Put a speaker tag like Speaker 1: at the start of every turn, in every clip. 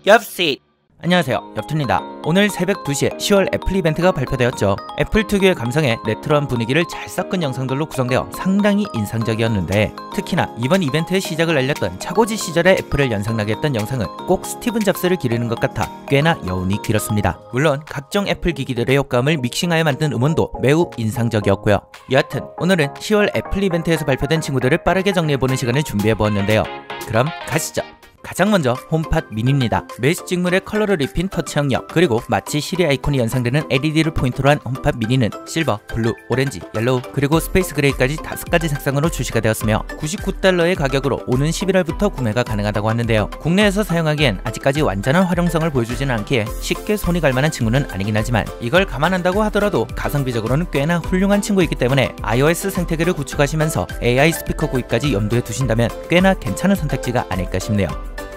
Speaker 1: 엽시! 안녕하세요, 엽투입니다. 오늘 새벽 2시에 10월 애플 이벤트가 발표되었죠. 애플 특유의 감성에 레트로한 분위기를 잘 섞은 영상들로 구성되어 상당히 인상적이었는데, 특히나 이번 이벤트의 시작을 알렸던 차고지 시절의 애플을 연상나게 했던 영상은 꼭 스티븐 잡스를 기르는 것 같아 꽤나 여운이 길었습니다. 물론 각종 애플 기기들의 효과음을 믹싱하여 만든 음원도 매우 인상적이었고요. 여하튼 오늘은 10월 애플 이벤트에서 발표된 친구들을 빠르게 정리해보는 시간을 준비해보았는데요. 그럼 가시죠. 가장 먼저 홈팟 미니입니다. 메시 직물의 컬러를 입힌 터치 영역, 그리고 마치 시리 아이콘이 연상되는 LED를 포인트로 한 홈팟 미니는 실버, 블루, 오렌지, 옐로우, 그리고 스페이스 그레이까지 5가지 색상으로 출시가 되었으며 $99의 가격으로 오는 11월부터 구매가 가능하다고 하는데요. 국내에서 사용하기엔 아직까지 완전한 활용성을 보여주지는 않기에 쉽게 손이 갈만한 친구는 아니긴 하지만, 이걸 감안한다고 하더라도 가성비적으로는 꽤나 훌륭한 친구이기 때문에 iOS 생태계를 구축하시면서 AI 스피커 구입까지 염두에 두신다면 꽤나 괜찮은 선택지가 아닐까 싶네요.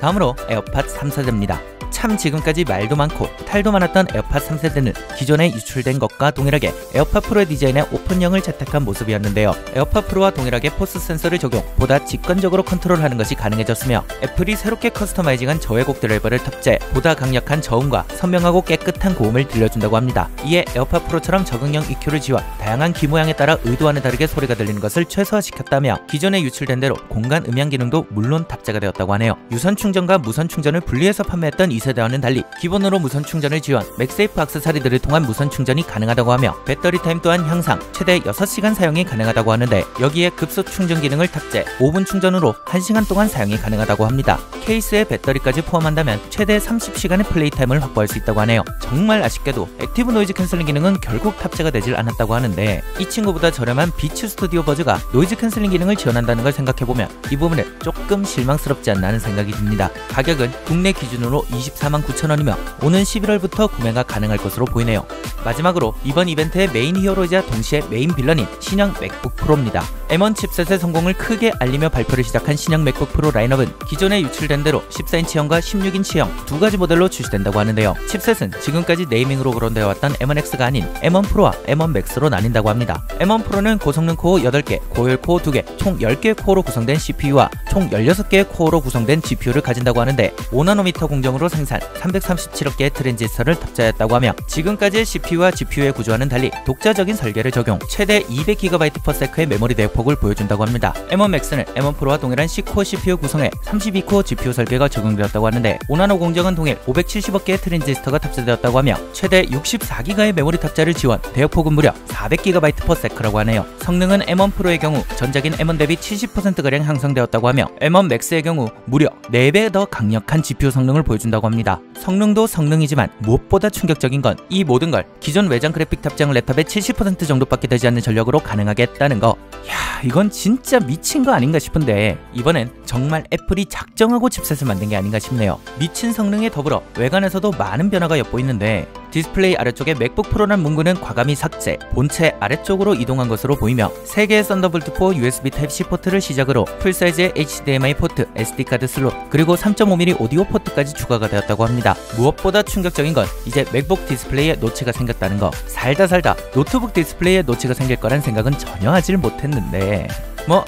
Speaker 1: 다음으로 에어팟 3세대입니다. 참 지금까지 말도 많고 탈도 많았던 에어팟 3세대는 기존에 유출된 것과 동일하게 에어팟 프로의 디자인에 오픈형을 채택한 모습이었는데요. 에어팟 프로와 동일하게 포스 센서를 적용, 보다 직관적으로 컨트롤하는 것이 가능해졌으며, 애플이 새롭게 커스터마이징한 저해곡 드라이버를 탑재, 보다 강력한 저음과 선명하고 깨끗한 고음을 들려준다고 합니다. 이에 에어팟 프로처럼 적응형 EQ를 지원, 다양한 귀 모양에 따라 의도와는 다르게 소리가 들리는 것을 최소화시켰다며, 기존에 유출된 대로 공간 음향 기능도 물론 탑재가 되었다고 하네요. 유선 충전과 무선 충전을 분리해서 판매했던 2세대와는 달리 기본으로 무선 충전을 지원, 맥세이프 액세서리들을 통한 무선 충전이 가능하다고 하며, 배터리 타임 또한 향상, 최대 6시간 사용이 가능하다고 하는데, 여기에 급속 충전 기능을 탑재, 5분 충전으로 1시간 동안 사용이 가능하다고 합니다. 케이스에 배터리까지 포함한다면 최대 30시간의 플레이 타임을 확보할 수 있다고 하네요. 정말 아쉽게도 액티브 노이즈 캔슬링 기능은 결국 탑재가 되질 않았다고 하는데, 이 친구보다 저렴한 비츠 스튜디오 버즈가 노이즈 캔슬링 기능을 지원한다는 걸 생각해보면 이 부분은 조금 실망스럽지 않나 하는 생각이 듭니다. 가격은 국내 기준으로 249,000원이며 오는 11월부터 구매가 가능할 것으로 보이네요. 마지막으로 이번 이벤트의 메인 히어로이자 동시에 메인 빌런인 신형 맥북 프로입니다. M1 칩셋의 성공을 크게 알리며 발표를 시작한 신형 맥북 프로 라인업은 기존에 유출된 대로 14인치형과 16인치형 두 가지 모델로 출시된다고 하는데요. 칩셋은 지금까지 네이밍으로 거론되어 왔던 M1X가 아닌 M1 프로와 M1 맥스로 나뉜다고 합니다. M1 프로는 고성능 코어 8개, 고효율 코어 2개, 총 10개의 코어로 구성된 CPU와 총 16개의 코어로 구성된 GPU를 가진다고 하는데, 5나노미터 공정으로 생산, 337억 개의 트랜지스터를 탑재했다고 하며, 지금까지의 CPU와 GPU의 구조와는 달리 독자적인 설계를 적용, 최대 200GB/s의 메모리 대역폭을 보여준다고 합니다. M1 맥스는 M1 프로와 동일한 C코어 CPU 구성에 32코어 GPU 설계가 적용되었다고 하는데, 5나노 공정은 동일 570억 개의 트랜지스터가 탑재되었다고 하며, 최대 64GB의 메모리 탑재를 지원, 대역폭은 무려 400GB/s라고 하네요. 성능은 M1 프로의 경우 전작인 M1 대비 70%가량 향상되었다고 하며, M1 맥스의 경우 무려 4배 더 강력한 GPU 성능을 보여준다고 합니다. 성능도 성능이지만 무엇보다 충격적인 건 이 모든 걸 기존 외장 그래픽 탑재형 랩탑의 70% 정도밖에 되지 않는 전력으로 가능하게 했다는 거. 야, 이건 진짜 미친 거 아닌가 싶은데, 이번엔 정말 애플이 작정하고 칩셋을 만든 게 아닌가 싶네요. 미친 성능에 더불어 외관에서도 많은 변화가 엿보이는데, 디스플레이 아래쪽에 맥북 프로란 문구는 과감히 삭제, 본체 아래쪽으로 이동한 것으로 보이며, 3개의 썬더볼트 4 USB Type-C 포트를 시작으로 풀사이즈의 HDMI 포트, SD카드 슬롯, 그리고 3.5mm 오디오 포트까지 추가가 되었다고 합니다. 무엇보다 충격적인 건 이제 맥북 디스플레이에 노치가 생겼다는 거. 살다 노트북 디스플레이에 노치가 생길 거란 생각은 전혀 하질 못했는데,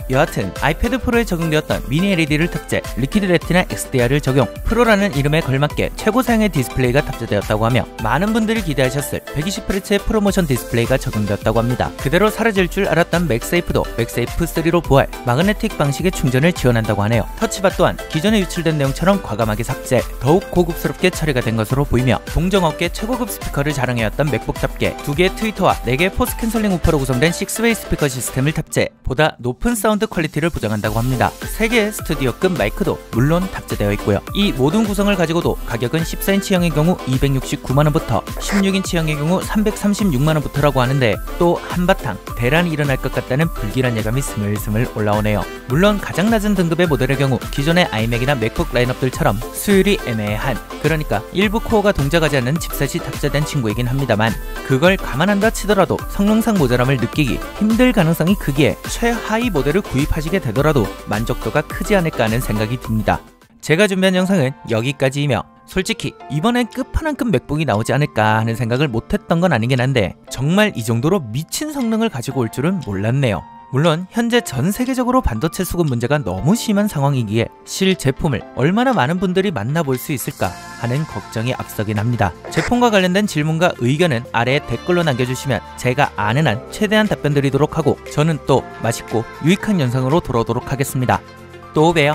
Speaker 1: 여하튼 아이패드 프로에 적용되었던 미니 LED를 탑재, 리퀴드 레티나 XDR을 적용, 프로라는 이름에 걸맞게 최고 사양의 디스플레이가 탑재되었다고 하며, 많은 분들이 기대하셨을 120Hz의 프로모션 디스플레이가 적용되었다고 합니다. 그대로 사라질 줄 알았던 맥세이프도 맥세이프 3로 부활, 마그네틱 방식의 충전을 지원한다고 하네요. 터치바 또한 기존에 유출된 내용처럼 과감하게 삭제, 더욱 고급스럽게 처리가 된 것으로 보이며, 동종업계 최고급 스피커를 자랑해왔던 맥북답게 2개의 트위터와 4개의 포스 캔슬링 우퍼로 구성된 6웨이 스피커 시스템을 탑재, 보다 높은 사운드 퀄리티를 보장한다고 합니다. 3개의 스튜디오급 마이크도 물론 탑재되어 있고요. 이 모든 구성을 가지고도 가격은 14인치형의 경우 269만원부터 16인치형의 경우 336만원부터라고 하는데, 또 한바탕 대란이 일어날 것 같다는 불길한 예감이 스물스물 올라오네요. 물론 가장 낮은 등급의 모델의 경우 기존의 아이맥이나 맥북 라인업들처럼 수율이 애매한, 그러니까 일부 코어가 동작하지 않는 칩셋이 탑재된 친구이긴 합니다만, 그걸 감안한다 치더라도 성능상 모자람을 느끼기 힘들 가능성이 크기에 최하위 모델을 구입하시게 되더라도 만족도가 크지 않을까 하는 생각이 듭니다. 제가 준비한 영상은 여기까지이며, 솔직히 이번엔 끝판왕급 맥북이 나오지 않을까 하는 생각을 못했던 건 아니긴 한데, 정말 이 정도로 미친 성능을 가지고 올 줄은 몰랐네요. 물론 현재 전 세계적으로 반도체 수급 문제가 너무 심한 상황이기에 실 제품을 얼마나 많은 분들이 만나볼 수 있을까 하는 걱정이 앞서긴 합니다. 제품과 관련된 질문과 의견은 아래에 댓글로 남겨주시면 제가 아는 한 최대한 답변 드리도록 하고 저는 또 맛있고 유익한 영상으로 돌아오도록 하겠습니다. 또 봬요.